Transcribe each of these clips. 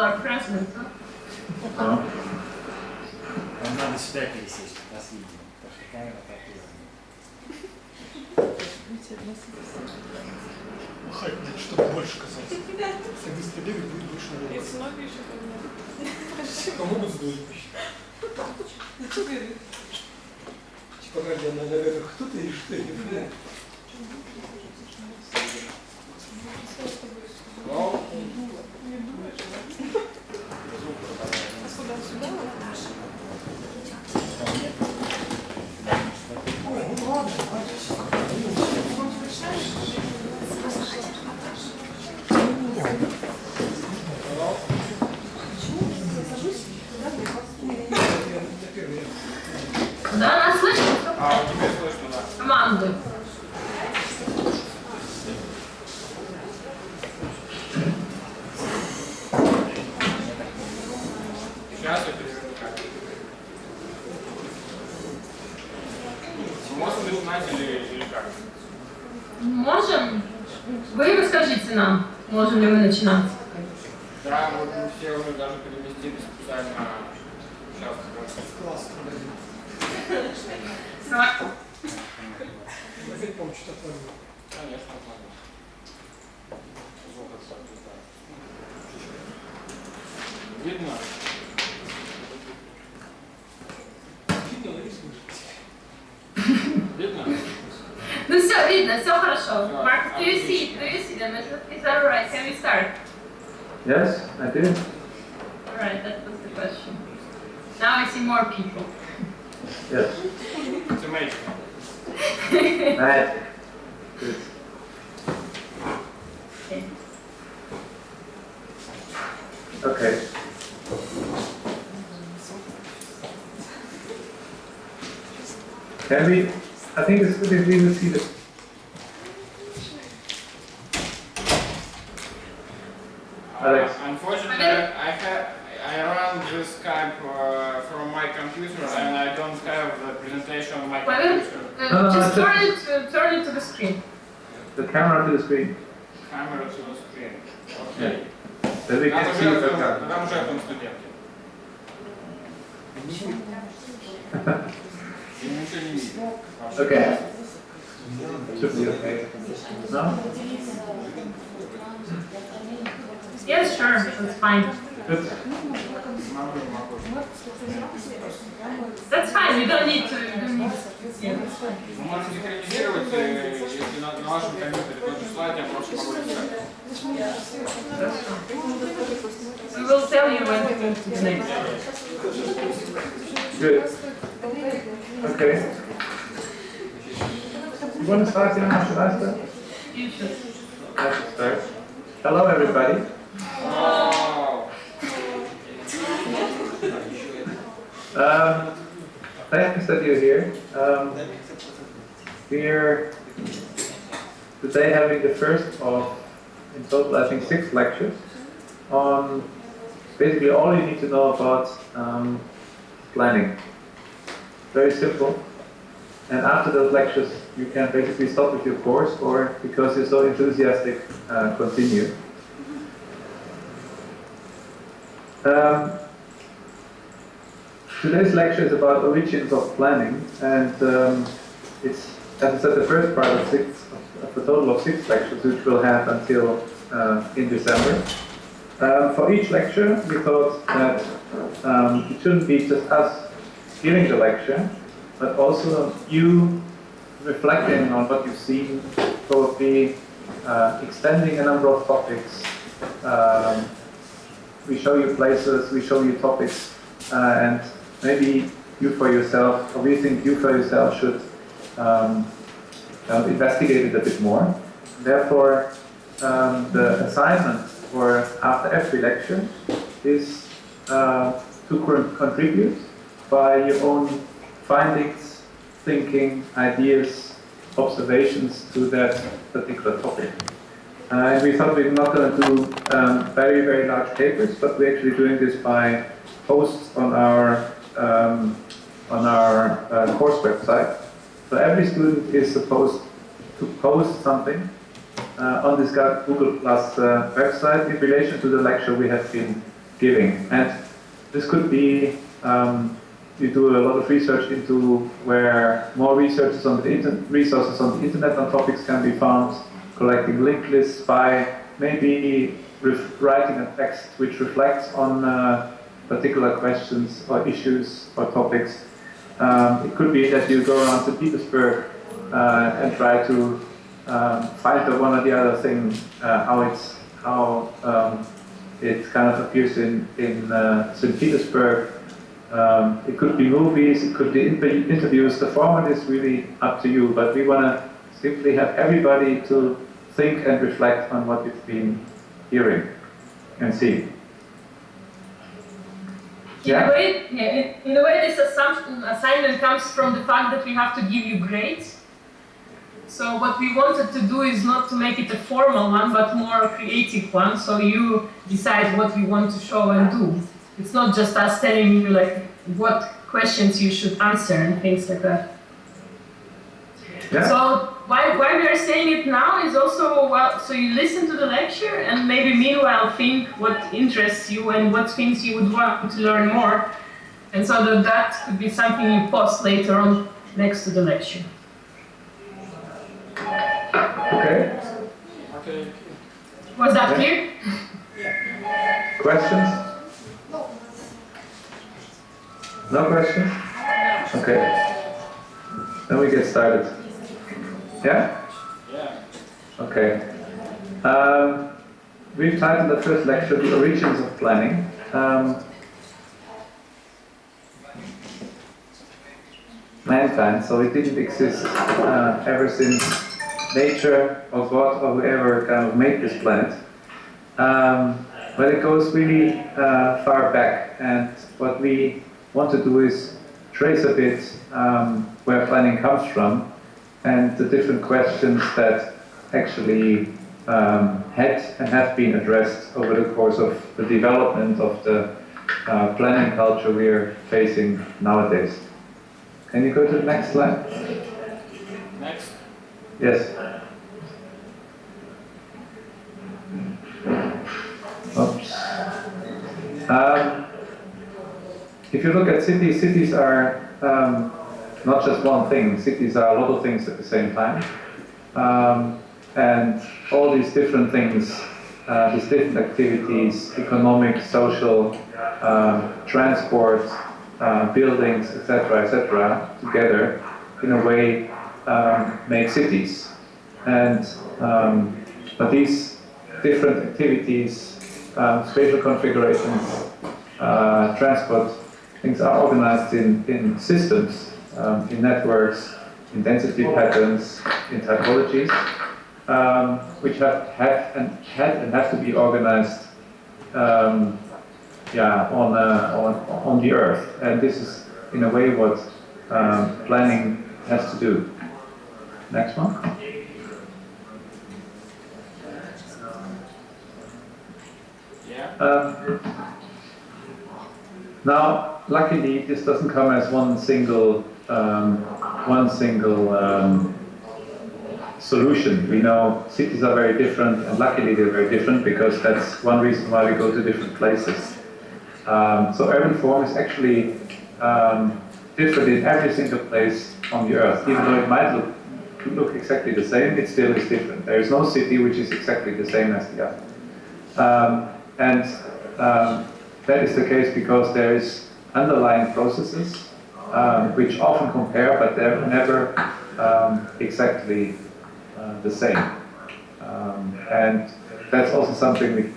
people are present. No. Надо сюда пересесть, последний, потому что камера такая. Махать надо, чтобы больше казалось. Если быстро бегать, будет больше народу. Если ноги еще поднять. А могут сдуть? Типа как я на ногах кто-то или что? Я не понимаю. Да, нас слышно? Теперь слышно, да. Команду. Сейчас я переверну карту. Можно начинать или как? Можем? Вы расскажите нам, можем ли мы начинать. Да, вот мы все уже даже переместились специально. Сейчас Класс. Давай. Опять помню, что отвалил. конечно, ладно. Звук отставить, да. Видно? Видно, но не слышно. Видно? Ну все, видно, все хорошо. Всё, Mark, do you отлично. see? Do you see them? Is that alright? Can we start? Yes, I do. Alright, that was the question. Now I see more people. Yes. It's amazing. Magic. Good. Okay. Okay. Can we? I think it's good if we will see the. Alex. Unfortunately, I run this Skype from my computer and I don't have the presentation on my computer. Just turn it to the screen. The camera to the screen. Camera to the screen. Okay. That we can see the camera. Там уже там студенты. Ничего не видно. Okay. Should be okay. No? Yes, sure, that's fine. Good. That's fine, you don't need to. Yeah. Вы можете синхронизировать, если на вашем компьютере тот же слайд, я просто могу рисовать. We will tell you when to move to the next. Good. Okay. You want to start, Yana? Should I start? You should. I should start. Hello, everybody. Wow. Thanks that you're here. We're today having the first of, in total, I think 6 lectures on basically all you need to know about planning. Very simple. And after those lectures, you can basically stop with your course, or because you're so enthusiastic, continue. Today's lecture is about origins of planning, and it's, as I said, the first part of a total of 6 lectures, which we'll have until in December. For each lecture, we thought that it shouldn't be just us giving the lecture, but also you reflecting on what you've seen, probably extending a number of topics. We show you places, we show you topics, and maybe you for yourself, or we think you for yourself should investigate it a bit more. Therefore, the assignment for after every lecture is to contribute by your own findings, thinking, ideas, observations to that particular topic. And we thought we're not going to do very, very large papers, but we're actually doing this by posts on our course website. So every student is supposed to post something on this Google Plus website in relation to the lecture we have been giving. And this could be, you do a lot of research into where more resources on the internet on topics can be found, collecting linked lists by maybe writing a text which reflects on particular questions or issues or topics. It could be that you go around to Petersburg and try to find the one or the other thing, how it kind of appears in St. Petersburg. It could be movies, it could be interviews. The format is really up to you, but we want to simply have everybody to think and reflect on what you've been hearing and seeing. In a way, this assignment comes from the fact that we have to give you grades. So what we wanted to do is not to make it a formal one, but more a creative one. So you decide what you want to show and do. It's not just us telling you like what questions you should answer and things like that. Yeah. So why we are saying it now is also, well, so you listen to the lecture and maybe meanwhile think what interests you and what things you would want to learn more. And so that could be something you post later on next to the lecture. Okay. Okay. Was that clear? Questions? No questions? Okay. Then we get started. Yeah? Yeah. Okay. We've titled the first lecture The Origins of Planning. Mankind, so it didn't exist ever since nature or God or whoever kind of made this planet. But it goes really far back, and what we want to do is trace a bit where planning comes from and the different questions that actually had and have been addressed over the course of the development of the planning culture we're facing nowadays. Can you go to the next slide? Next. Yes. Oops. If you look at cities, cities are not just one thing. Cities are a lot of things at the same time. And all these different things, these different activities, economic, social, transport, buildings, etc., together, in a way, make cities. And but these different activities, spatial configurations, transport, things are organized in systems, in networks, in density patterns, in typologies, which have to be organized on the earth. And this is, in a way, what planning has to do. Next one. Yeah. Now, luckily, this doesn't come as one single solution. We know cities are very different, and luckily they're very different because that's one reason why we go to different places. So urban form is actually different in every single place on the earth. Even though it might look exactly the same, it still is different. There is no city which is exactly the same as the other. That is the case because there is underlying processes which often compare, but they're never exactly the same. And that's also something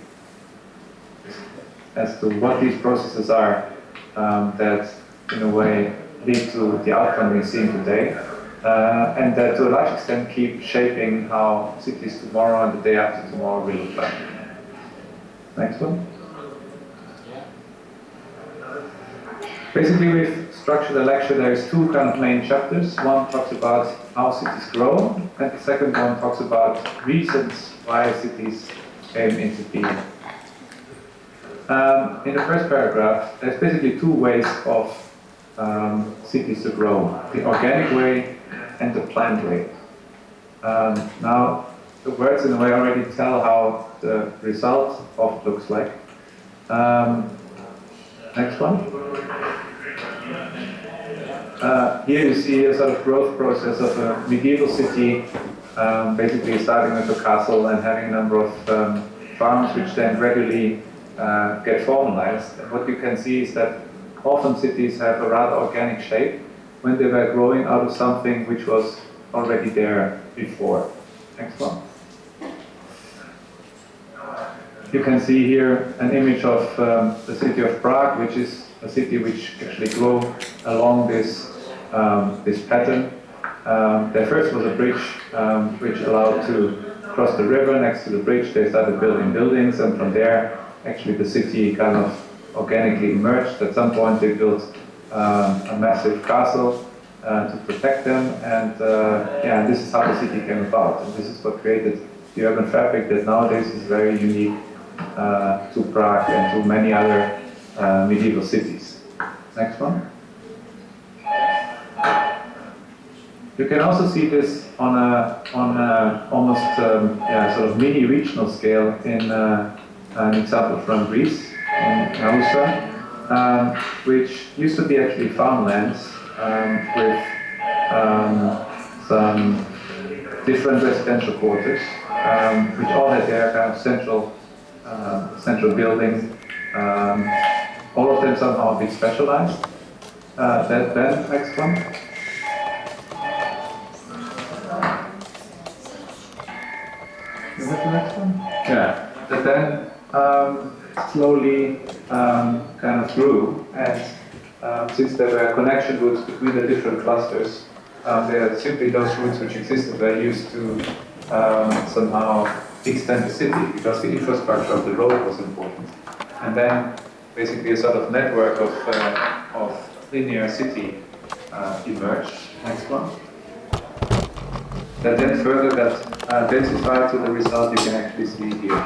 as to what these processes are that, in a way, lead to the outcome we're seeing today, and that to a large extent keep shaping how cities tomorrow and the day after tomorrow will look like. Next one. Basically, we've structured the lecture. There's two kind of main chapters. One talks about how cities grow, and the second one talks about reasons why cities came into being. In the first paragraph, there's basically two ways of cities to grow: the organic way and the planned way. Now, the words in a way already tell how the result of it looks like. Next one. Here you see a sort of growth process of a medieval city, basically starting with a castle and having a number of farms which then gradually get formalized. And what you can see is that often cities have a rather organic shape when they were growing out of something which was already there before. Next one. You can see here an image of the city of Prague, which is a city which actually grew along this pattern. There first was a bridge which allowed to cross the river. Next to the bridge they started building buildings, and from there actually the city kind of organically emerged. At some point they built a massive castle to protect them, and yeah, this is how the city came about. And this is what created the urban fabric that nowadays is very unique to Prague and to many other medieval cities. Next one. You can also see this on a almost yeah, sort of mini regional scale in an example from Greece, in Nausa, which used to be actually farmlands with some different residential quarters, which all had their kind of central building. All of them somehow a bit specialized. Then next one. Is that the next one? Yeah. But then slowly kind of grew, and since there were connection routes between the different clusters, they are simply those routes which existed were used to somehow extend the city, because the infrastructure of the road was important. And then basically a sort of network of linear city emerged. Next one. That then further got densified to the result you can actually see here.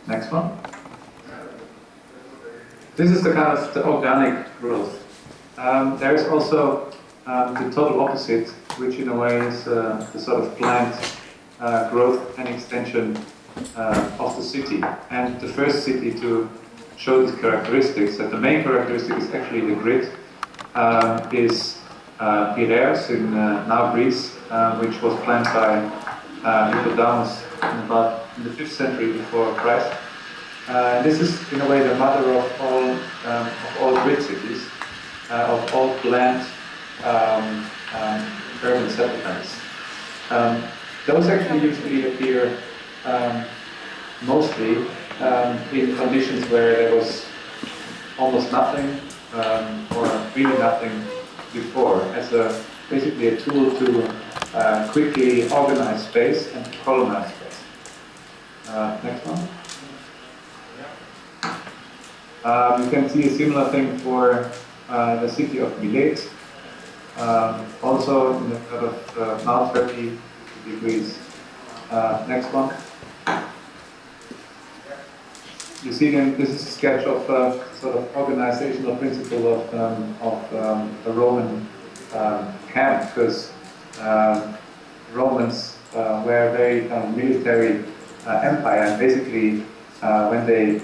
Next one. This is the kind of the organic growth. There is also the total opposite, which in a way is the sort of planned growth and extension of the city. And the first city to show these characteristics, that the main characteristic is actually the grid, is Piraeus in now Greece, which was planned by Nicodemus in the 5th century before Christ. This is in a way the mother of all grid cities, of all planned urban settlements. Those actually usually appear mostly in conditions where there was almost nothing or really nothing before, as basically a tool to quickly organize space and to colonize space. Next one. You can see a similar thing for the city of Milet, also in a sort of now 30 degrees. Next one. You see then this is a sketch of sort of organizational principle of a Roman camp, because Romans were a very military empire, and basically when they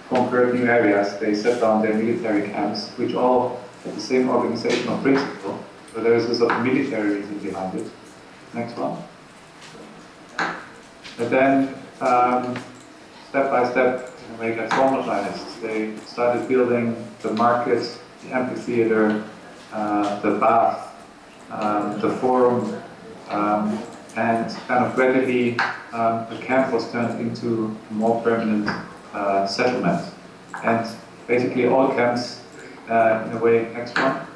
conquered new areas, they set down their military camps, which all have the same organizational principle. So there is a sort of military reason behind it. Next one. And then step by step, they got formalized. They started building the market, the amphitheater, the bath, the forum, and kind of gradually the camp was turned into a more permanent settlement. And basically all camps, in a way, next one.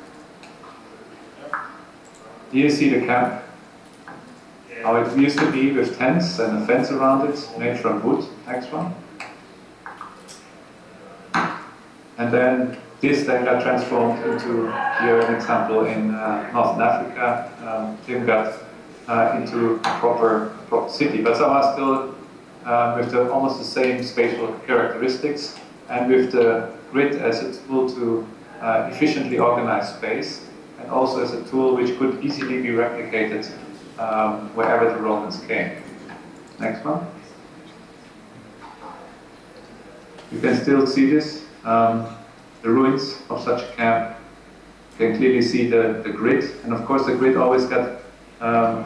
Here you see the camp, how it used to be with tents and a fence around it, made from wood. Next one. And then this then got transformed into, here an example in Northern Africa, Tim got into a proper city, but somehow still with almost the same spatial characteristics, and with the grid as a tool to efficiently organize space, and also as a tool which could easily be replicated wherever the Romans came. Next one. You can still see this, the ruins of such a camp. You can clearly see the grid, and of course the grid always got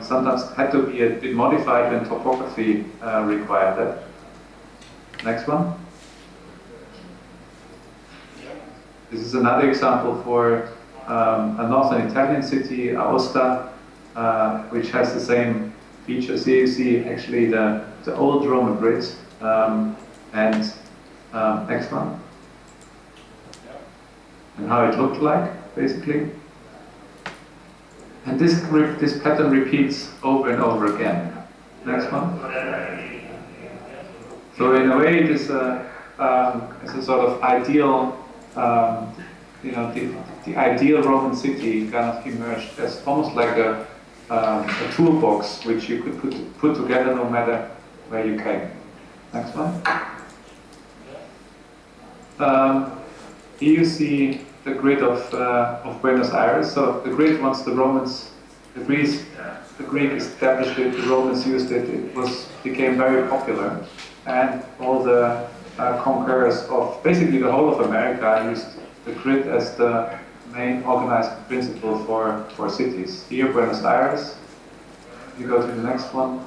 sometimes had to be a bit modified when topography required that. Next one. This is another example for a northern Italian city, Aosta, which has the same features. Here you see actually the old Roman grid. Next one. And how it looked like, basically. And this pattern repeats over and over again. Next one. So in a way, it is a sort of ideal, the ideal Roman city kind of emerged as almost like a toolbox which you could put together no matter where you came. Next one. Here you see the grid of Buenos Aires. So the grid, once the Greek established it, the Romans used it, became very popular. And all the conquerors of basically the whole of America used the grid as the main organizing principle for cities. Here, Buenos Aires. You go to the next one.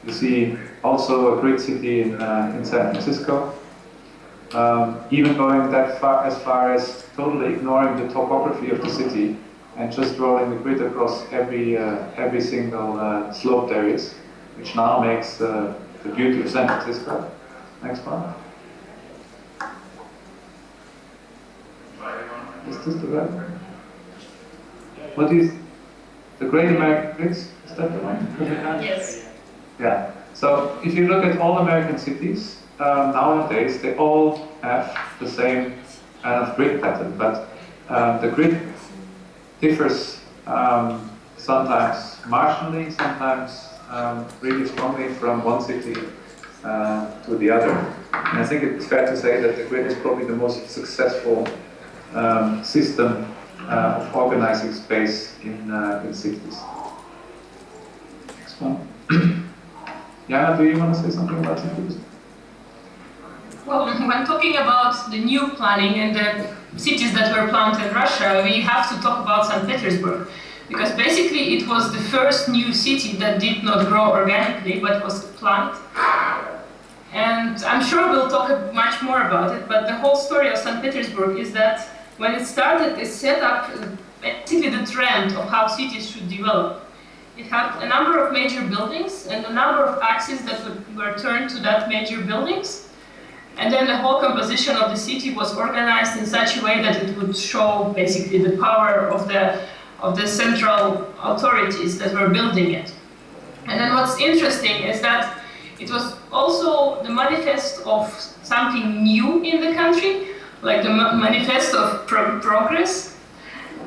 You see also a grid city in San Francisco. Even going as far as totally ignoring the topography of the city and just drawing the grid across every single slope there is, which now makes the beauty of San Francisco. Next one. Is this the right one? What is the Great American Grids? Is that the one? Yes. Yeah. So if you look at all American cities, nowadays they all have the same kind of grid pattern, but the grid differs sometimes marginally, sometimes really strongly from one city to the other. And I think it's fair to say that the grid is probably the most successful system of organizing space in cities. Next one. Yana, do you want to say something about cities? Well, when talking about the new planning and the cities that were planned in Russia, we have to talk about St. Petersburg. Because basically it was the first new city that did not grow organically, but was planned. And I'm sure we'll talk much more about it, but the whole story of St. Petersburg is that when it started, it set up basically the trend of how cities should develop. It had a number of major buildings and a number of axes that were turned to that major buildings. And then the whole composition of the city was organized in such a way that it would show basically the power of the central authorities that were building it. And then what's interesting is that it was also the manifest of something new in the country, like the manifest of progress.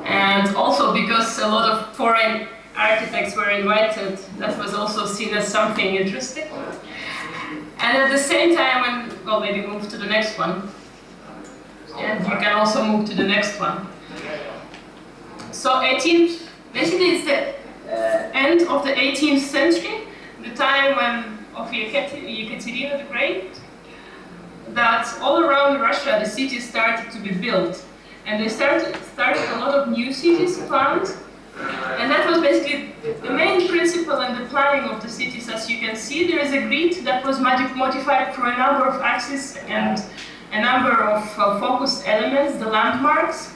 And also because a lot of foreign architects were invited, that was also seen as something interesting. And at the same time, well, maybe move to the next one. And you can also move to the next one. So basically it's the end of the 18th century, the time of Yekaterina the Great, that all around Russia the cities started to be built. And they started a lot of new cities planned. And that was basically the main principle in the planning of the cities. As you can see, there is a grid that was modified through a number of axes and a number of focused elements, the landmarks.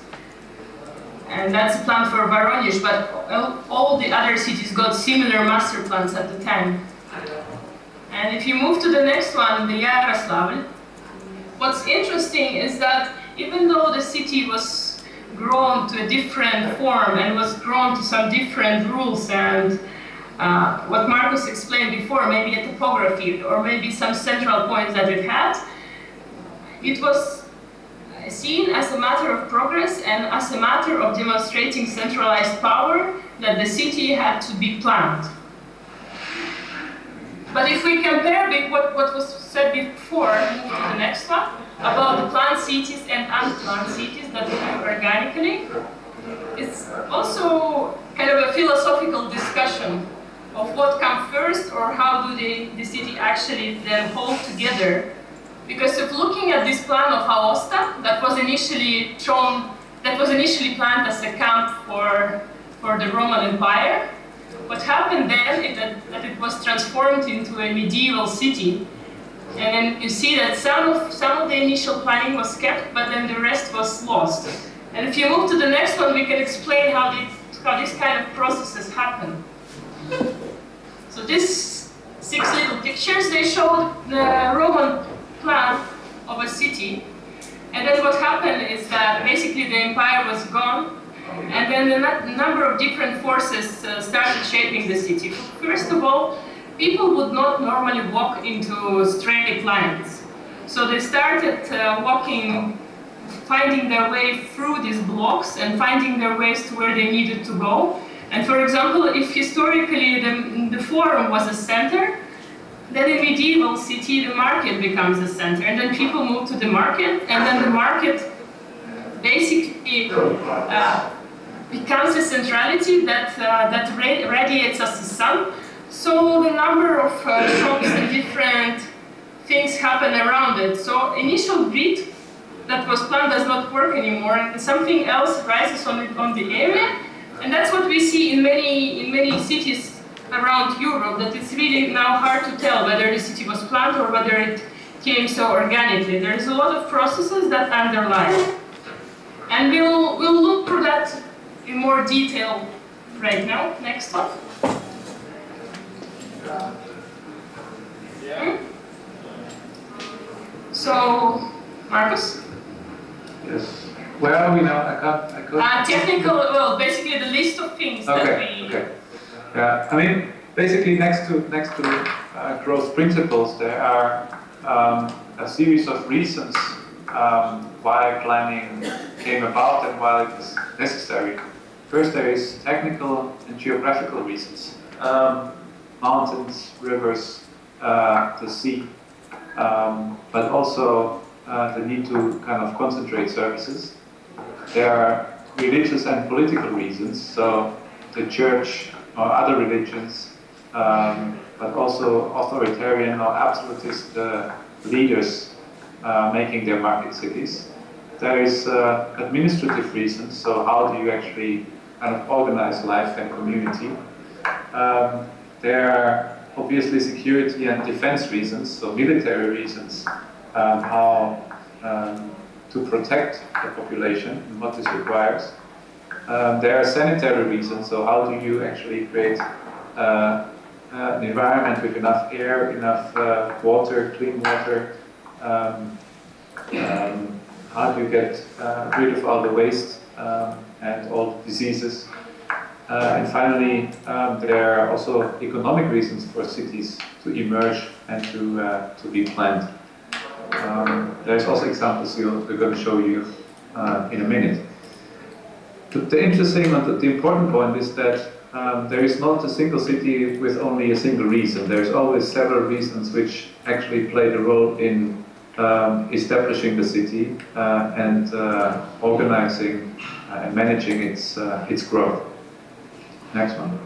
And that's the plan for Voronezh, but all the other cities got similar master plans at the time. And if you move to the next one, the Yaroslavl, what's interesting is that even though the city was grown to a different form and was grown to some different rules and what Markus explained before, maybe a topography or maybe some central points that it had, it was seen as a matter of progress and as a matter of demonstrating centralized power that the city had to be planned. But if we compare with what was said before, move to the next one, about the planned cities and unplanned cities that grew organically, it's also kind of a philosophical discussion of what comes first or how do the city actually then hold together Because if looking at this plan of Aosta, that was initially planned as a camp for the Roman Empire, what happened then is that it was transformed into a medieval city. And then you see that some of the initial planning was kept, but then the rest was lost. And if you move to the next one, we can explain how these kind of processes happen. So these 6 little pictures, they showed the Roman plan of a city. And then what happened is that basically the empire was gone, and then a number of different forces started shaping the city. First of all, people would not normally walk into straight lines. So they started finding their way through these blocks and finding their ways to where they needed to go. And for example, if historically the forum was a center, then in medieval city the market becomes a center, and then people move to the market, and then the market basically becomes a centrality that radiates as the sun. So the number of shops and different things happen around it. So initial grid that was planned does not work anymore, and something else rises on the area, and that's what we see in many cities around Europe, that it's really now hard to tell whether the city was planned or whether it came so organically. There's a lot of processes that underlie. And we'll look for that in more detail right now. Next one. Yeah. So, Markus? Yes. Where are we now? I can't. Technical, well, basically the list of things that we... Okay. Yeah, I mean, basically next to growth principles, there are a series of reasons why planning came about and why it is necessary. First, there is technical and geographical reasons. Mountains, rivers, the sea, but also the need to kind of concentrate services. There are religious and political reasons, so the church or other religions, but also authoritarian or absolutist leaders making their market cities. There is administrative reasons, so how do you actually kind of organize life and community? There are obviously security and defense reasons, so military reasons, how to protect the population and what this requires. There are sanitary reasons, so how do you actually create an environment with enough air, enough water, clean water? How do you get rid of all the waste and all the diseases? And finally, there are also economic reasons for cities to emerge and to be planned. There's also examples we're going to show you in a minute. The interesting and the important point is that there is not a single city with only a single reason. There's always several reasons which actually play the role in establishing the city and organizing and managing its growth. Next one.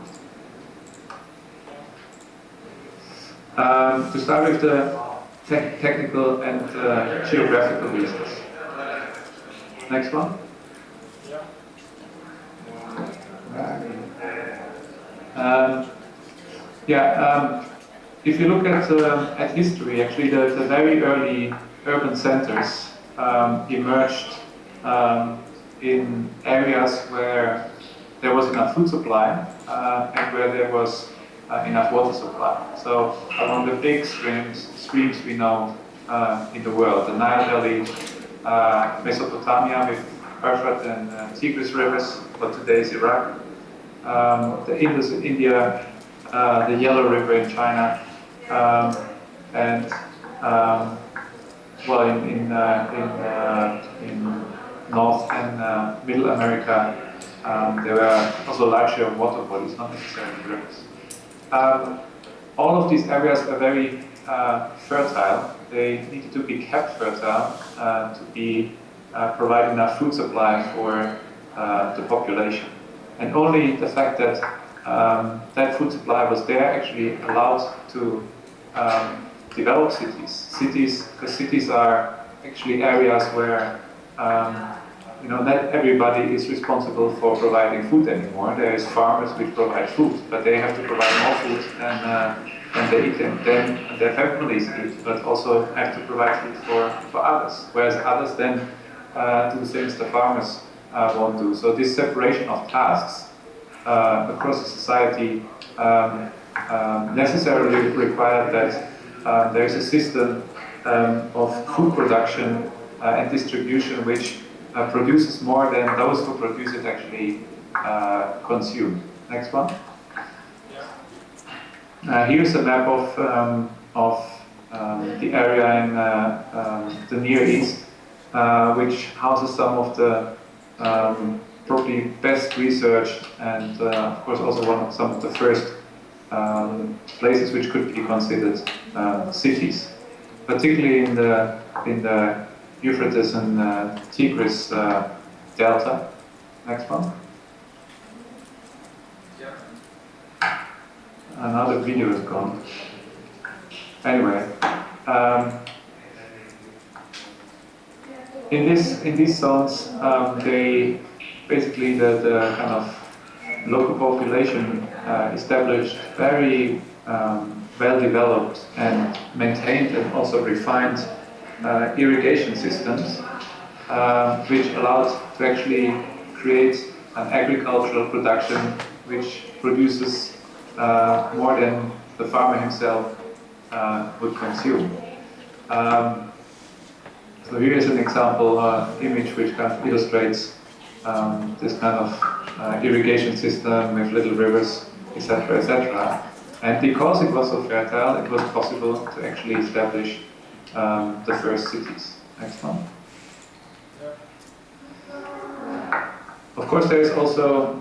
To start with the technical and geographical reasons. Next one. If you look at history, actually the very early urban centers emerged in areas where there was enough food supply and where there was enough water supply. So among the big streams we know in the world, the Nile Valley, Mesopotamia with Euphrates and Tigris rivers, what today is Iraq, the Indus in India, the Yellow River in China, and well, in North and Middle America, there were also larger water bodies, not necessarily rivers. All of these areas were very fertile. They needed to be kept fertile to provide enough food supply for the population. And only the fact that that food supply was there actually allowed to develop cities. Because cities are actually areas where not everybody is responsible for providing food anymore. There is farmers which provide food, but they have to provide more food than they eat and then their families eat, but also have to provide food for others, whereas others then do things the farmers won't do. So this separation of tasks across the society necessarily required that there is a system of food production and distribution which produces more than those who produce it actually consume. Next one. Here's a map of the area in the Near East, which houses some of the probably best researched and of course also some of the first places which could be considered cities, particularly in the Euphrates and Tigris delta. Next one. Another video is gone. Anyway, in these zones, they basically the kind of local population established very well developed and maintained and also refined irrigation systems, which allowed to actually create an agricultural production which produces more than the farmer himself would consume. So here is an example image which kind of illustrates this kind of irrigation system with little rivers, etc., etc. And because it was so fertile, it was possible to actually establish the first cities. Next one. Of course, there is also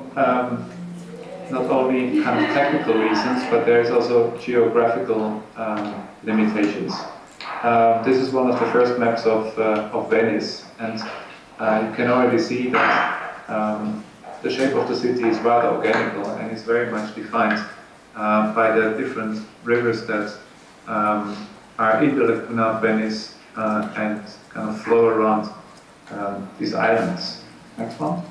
not only kind of technical reasons, but there is also geographical limitations. This is one of the first maps of Venice, and you can already see that the shape of the city is rather organical and is very much defined by the different rivers that are in the Laguna of Venice and kind of flow around these islands. Next one.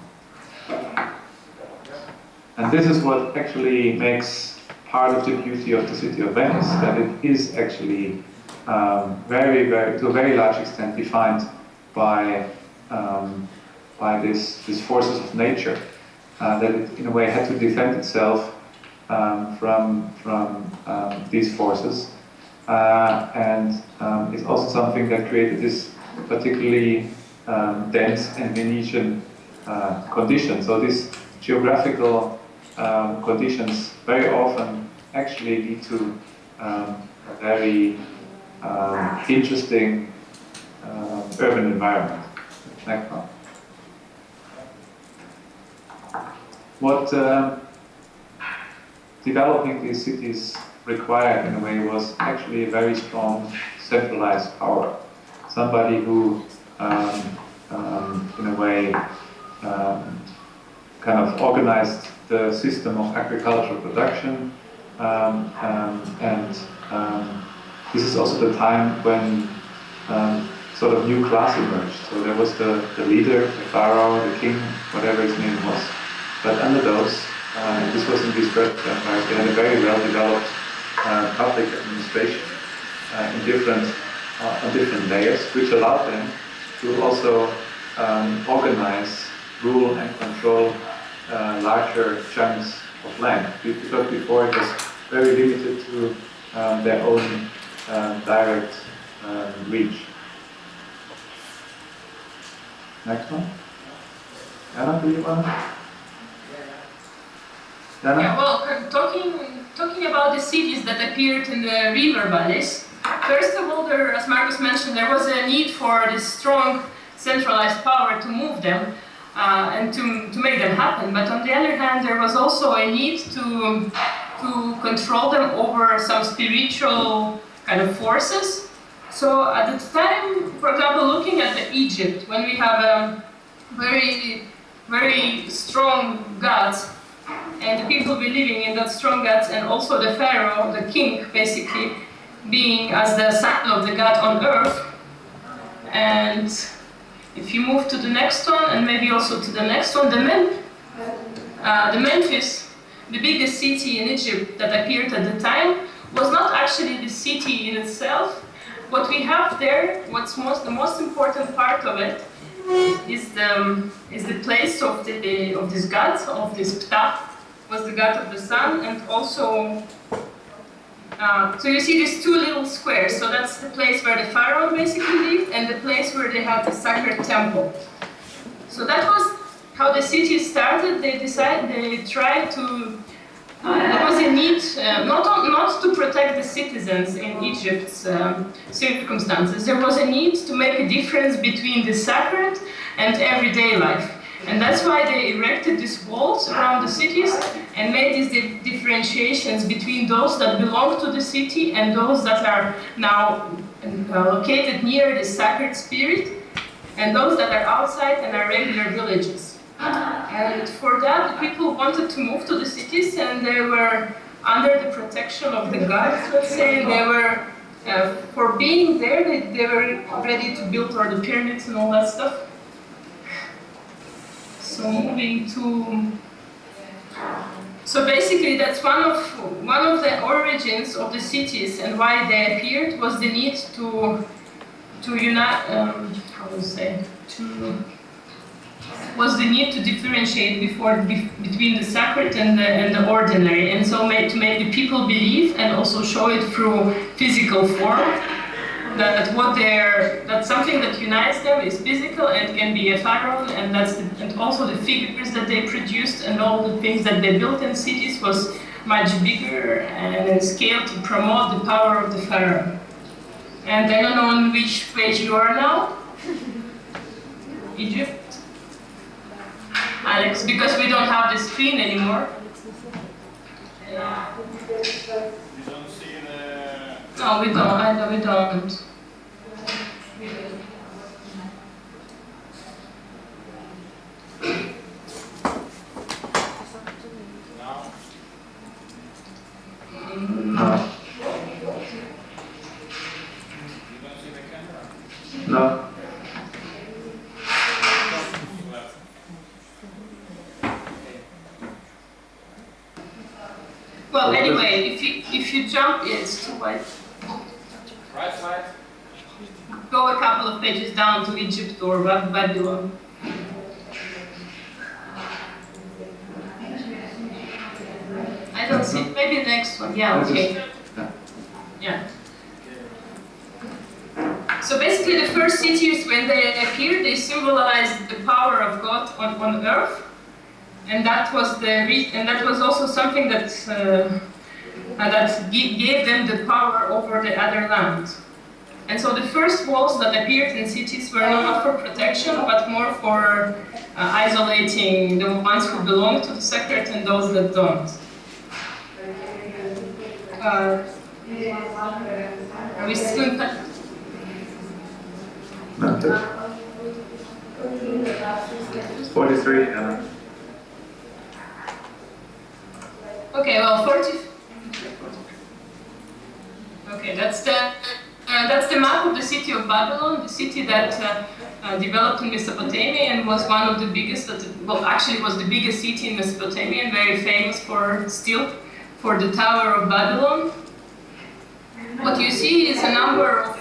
And this is what actually makes part of the beauty of the city of Venice, that it is actually to a very large extent defined by these forces of nature, that it in a way had to defend itself from these forces, and it's also something that created this particularly dense and Venetian condition. So these geographical conditions very often actually lead to a very interesting urban environment. Next one. What developing these cities required in a way was actually a very strong centralized power. Somebody who in a way kind of organized the system of agricultural production, and this is also the time when sort of new class emerged. So there was the leader, the pharaoh, the king, whatever his name was. But under those, this was in these first empires, they had a very well developed public administration in different layers, which allowed them to also organize, rule and control larger chunks of land, because before it was very limited to their own direct reach. Next one. Yana, do you want to? Yana? Yeah, well, talking about the cities that appeared in the river valleys, first of all, as Markus mentioned, there was a need for this strong centralized power to move them and to make them happen. But on the other hand, there was also a need to control them over some spiritual kind of forces. So at the time, for example, looking at Egypt, when we have very, very strong gods, and the people believing in that strong gods, and also the pharaoh, the king, basically, being as the son of the god on earth. And if you move to the next one, and maybe also to the next one, the Memphis, the biggest city in Egypt that appeared at the time, was not actually the city in itself. What we have there, the most important part of it, is the place of this god, of this Ptah, was the god of the sun, and also so you see these two little squares. So that's the place where the pharaoh basically lived, and the place where they had the sacred temple. So that was how the city started. They tried to. There was a need not to protect the citizens in Egypt's circumstances. There was a need to make a difference between the sacred and everyday life. And that's why they erected these walls around the cities and made these differentiations between those that belong to the city and those that are now located near the sacred spirit, and those that are outside and are regular villages. And for that, the people wanted to move to the cities, and they were under the protection of the gods, let's say. They were, for being there, they were ready to build all the pyramids and all that stuff. So moving to, so basically that's one of the origins of the cities, and why they appeared was the need to unite. How do you say? Was the need to differentiate between the sacred and the ordinary, and so to make the people believe and also show it through physical form. That something that unites them is physical and can be a pharaoh, and and also the figures that they produced and all the things that they built in cities was much bigger and in scale to promote the power of the pharaoh. And I don't know on which page you are now. Egypt, Alex, because we don't have the screen anymore. You don't see the... No, we don't. We don't. No. You don't see the camera? No. Well, anyway, if you jump, it's too wide. Right side? Go a couple of pages down to Egypt or Babylon. I don't see. Maybe the next one. Yeah. Okay. Yeah. So basically, the first cities, when they appeared, they symbolized the power of God on earth. And that was also something that gave them the power over the other land. And so the first walls that appeared in cities were not for protection, but more for isolating the ones who belong to the sacred and those that don't. Are we still in touch? No. 43. Okay, well, 40. Okay, that's the map of the city of Babylon, the city that developed in Mesopotamia and was one of the biggest. Well, actually, was the biggest city in Mesopotamia and very famous for the Tower of Babylon. What you see is a number of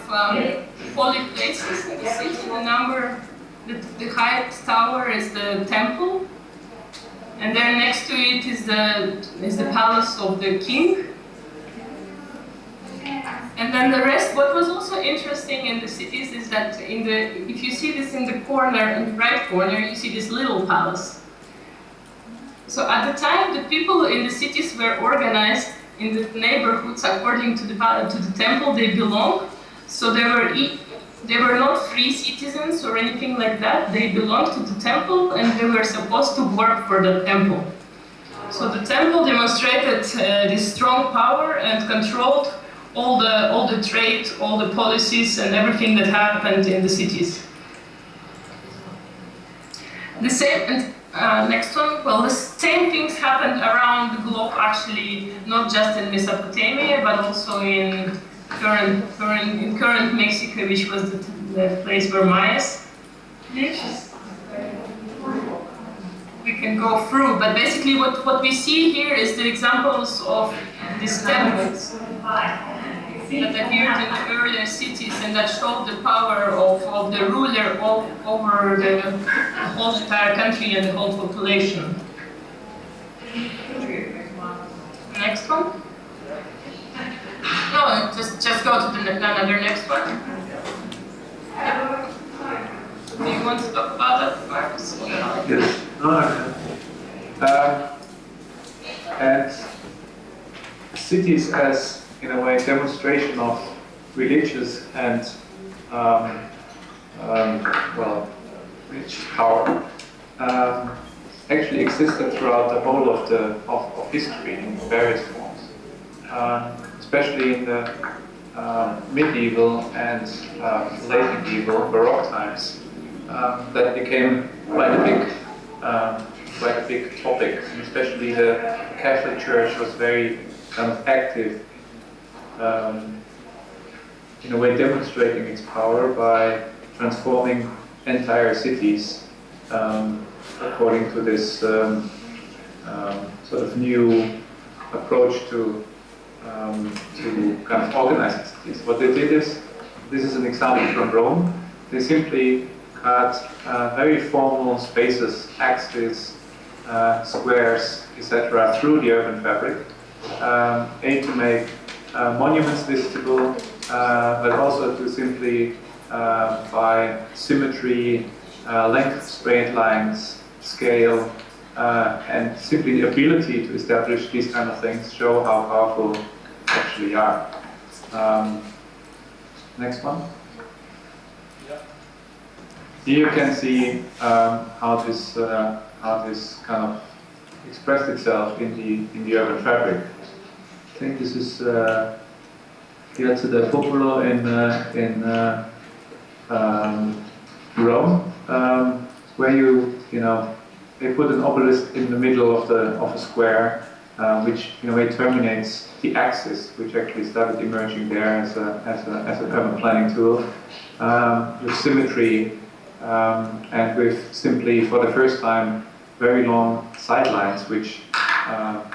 holy places in the city. The highest tower is the temple. And there next to it is the palace of the king. And then the rest, what was also interesting in the cities is that if you see this in the corner, in the right corner, you see this little palace. So at the time, the people in the cities were organized in the neighborhoods according to the temple they belong. So they were not free citizens or anything like that. They belonged to the temple and they were supposed to work for the temple. So the temple demonstrated this strong power and controlled all the trade, all the policies and everything that happened in the cities. The same, next one, well, the same things happened around the globe actually, not just in Mesopotamia, but also in current Mexico, which was the place where Mayas lived. We can go through, but basically what we see here is the examples of these temples that appeared in the earlier cities and that showed the power of the ruler over the whole entire country and the whole population. Next one? No, just go to another next one. Do you want to talk about that, Marcus? Yes. And cities as, in a way, demonstration of religious and, religious power, actually existed throughout the whole of history in various forms, especially in the medieval and late medieval Baroque times. That became quite a big topic, and especially the Catholic Church was very kind of active, in a way demonstrating its power by transforming entire cities according to this sort of new approach to kind of organizing cities. What they did is, this is an example from Rome, they simply cut very formal spaces, axes, squares, etc., through the urban fabric, aim to make monuments visible, but also to simply, by symmetry, length of straight lines, scale, and simply the ability to establish these kind of things, show how powerful they actually are. Next one. Here you can see how this kind of expressed itself in the urban fabric. I think this is Piazza del Popolo in Rome, where they put an obelisk in the middle of a square, which in a way terminates the axis, which actually started emerging there as an urban planning tool, with symmetry. And with simply, for the first time, very long sidelines, which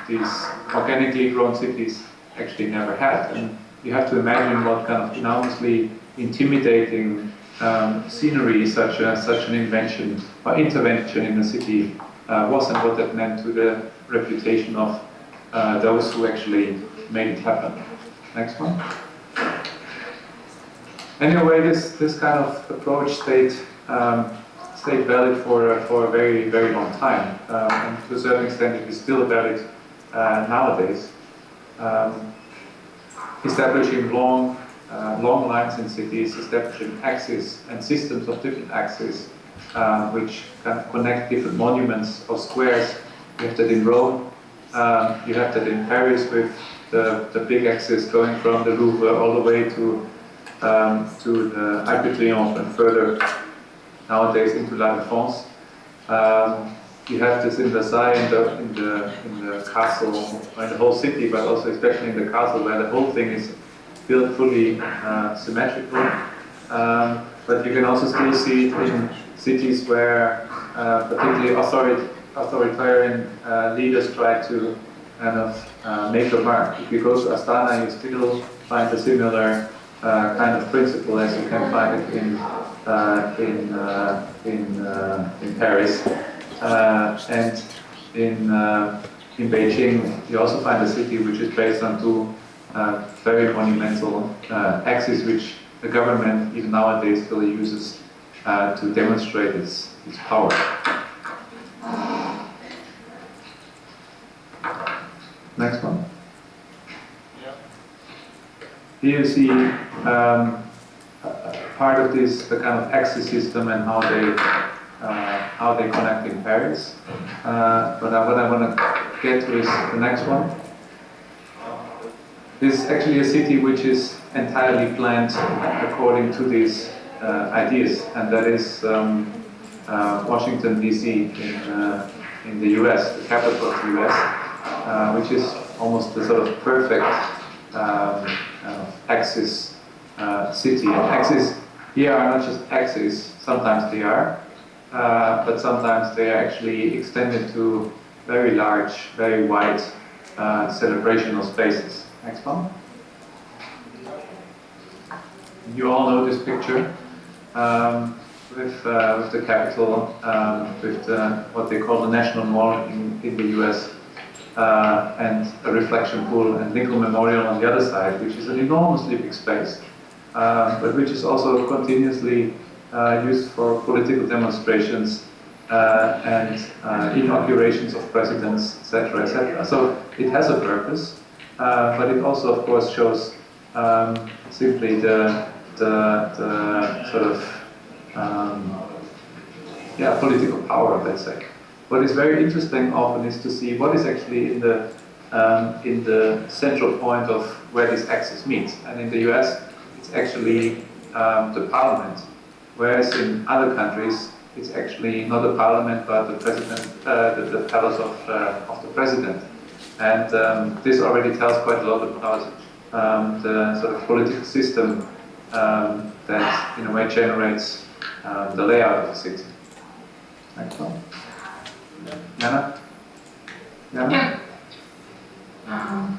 these organically grown cities actually never had. And you have to imagine what kind of enormously intimidating scenery such an invention or intervention in the city was, and what that meant to the reputation of those who actually made it happen. Next one. Anyway, this kind of approach stayed valid for a very, very long time, and to a certain extent it is still valid nowadays. Establishing long lines in cities, establishing axes and systems of different axes, which kind of connect different monuments or squares. You have that in Rome, you have that in Paris with the big axis going from the Louvre all the way to the Arc de Triomphe and further nowadays into La Défense. You have this in Versailles, in the castle, or in the whole city, but also especially in the castle, where the whole thing is built fully symmetrical. But you can also still see it in cities where particularly authoritarian leaders try to kind of make a mark. If you go to Astana, you still find a similar kind of principle as you can find it in Paris, and in Beijing you also find a city which is based on two very monumental axes, which the government even nowadays still uses to demonstrate its power. Next one. Here you see part of this, the kind of axis system and how they connect in Paris. But what I want to get to is the next one. This is actually a city which is entirely planned according to these ideas, and that is Washington D.C. in the U.S., the capital of the U.S., which is almost the sort of perfect axis city. And axis here are not just axes, sometimes they are, but sometimes they are actually extended to very large, very wide celebrational spaces. Next one. You all know this picture with the Capitol, with what they call the National Mall in the US, and a reflection pool and Lincoln Memorial on the other side, which is an enormously big space, but which is also continuously used for political demonstrations and inaugurations of presidents, etc., etc. So it has a purpose, but it also, of course, shows simply the sort of political power, let's say. What is very interesting often is to see what is actually in the central point of where this axis meets. And in the US, it's actually the parliament, whereas in other countries, it's actually not the parliament, but the president, the palace of the president. And this already tells quite a lot about the sort of political system that, in a way, generates the layout of the city. Next one. Yana? Yana? Yeah.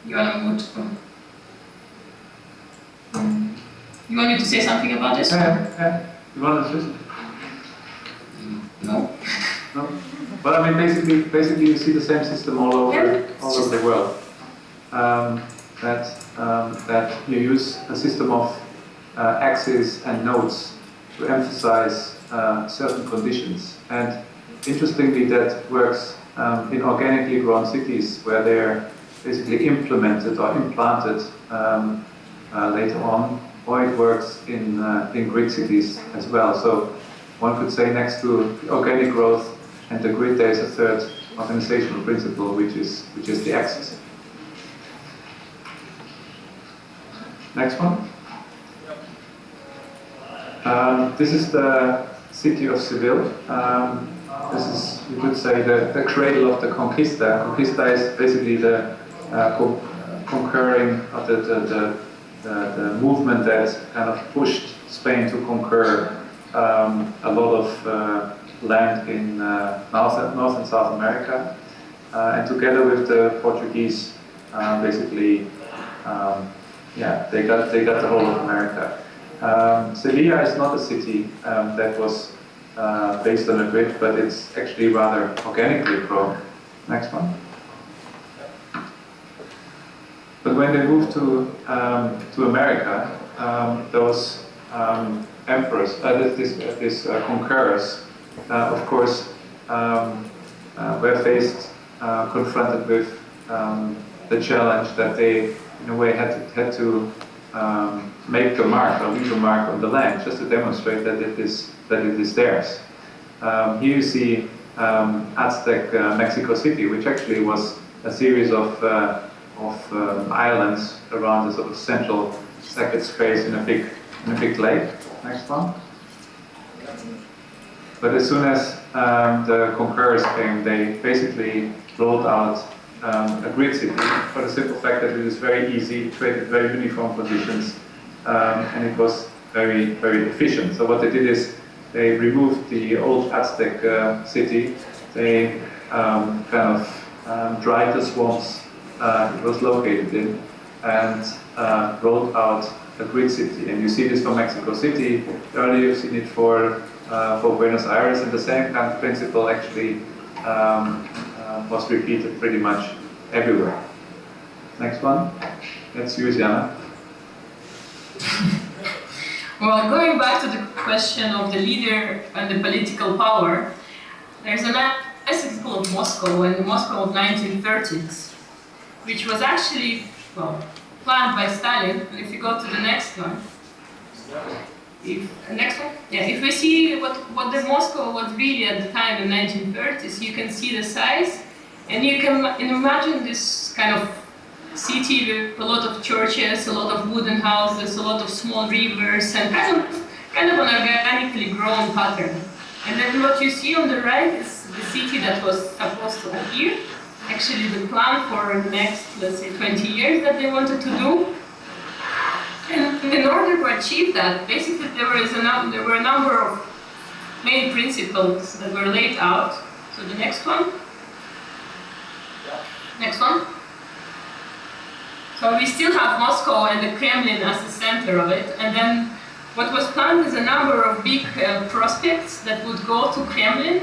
You want to move to... You want me to say something about this? Yeah. You want to listen? No. No? Well, I mean, basically you see the same system all over the world. That you use a system of axes and nodes to emphasize certain conditions. And interestingly, that works in organically grown cities where they're basically implemented or implanted later on, or it works in grid cities as well. So one could say next to organic growth and the grid, there is a third organizational principle, which is the axis. Next one. This is the city of Seville. This is, you could say, the cradle of the Conquista. Conquista is basically the conquering of the movement that kind of pushed Spain to conquer a lot of land in North and South America, and together with the Portuguese, basically, they got the whole of America. Sevilla is not a city that was based on a grid, but it's actually rather organically grown. Next one. But when they moved to America, those emperors, these conquerors, of course, were confronted with the challenge that they, in a way, had to make a mark or leave a mark on the land, just to demonstrate that it is theirs. Here you see Aztec Mexico City, which actually was a series of islands around a sort of central sacred space in a big lake. Next one. But as soon as the conquerors came, they basically rolled out a grid city for the simple fact that it was very easy, created very uniform conditions, and it was very, very efficient. So what they did is they removed the old Aztec city. They dried the swamps it was located in, and rolled out a grid city. And you see this for Mexico City. Earlier you've seen it for Buenos Aires, and the same kind of principle actually was repeated pretty much everywhere. Next one. Let's use Yana. Well, going back to the question of the leader and the political power, there's a nice example of Moscow in the Moscow of 1930s, which was actually, planned by Stalin. And if you go to the next one, if we see what the Moscow was really at the time in the 1930s, you can see the size, and you can imagine this kind of city with a lot of churches, a lot of wooden houses, a lot of small rivers, and kind of an organically grown pattern. And then what you see on the right is the city that was supposed to appear. Actually, the plan for the next, let's say, 20 years that they wanted to do. And in order to achieve that, basically there were a number of main principles that were laid out. So the next one. Next one. So we still have Moscow and the Kremlin as the center of it, and then what was planned is a number of big prospects that would go to Kremlin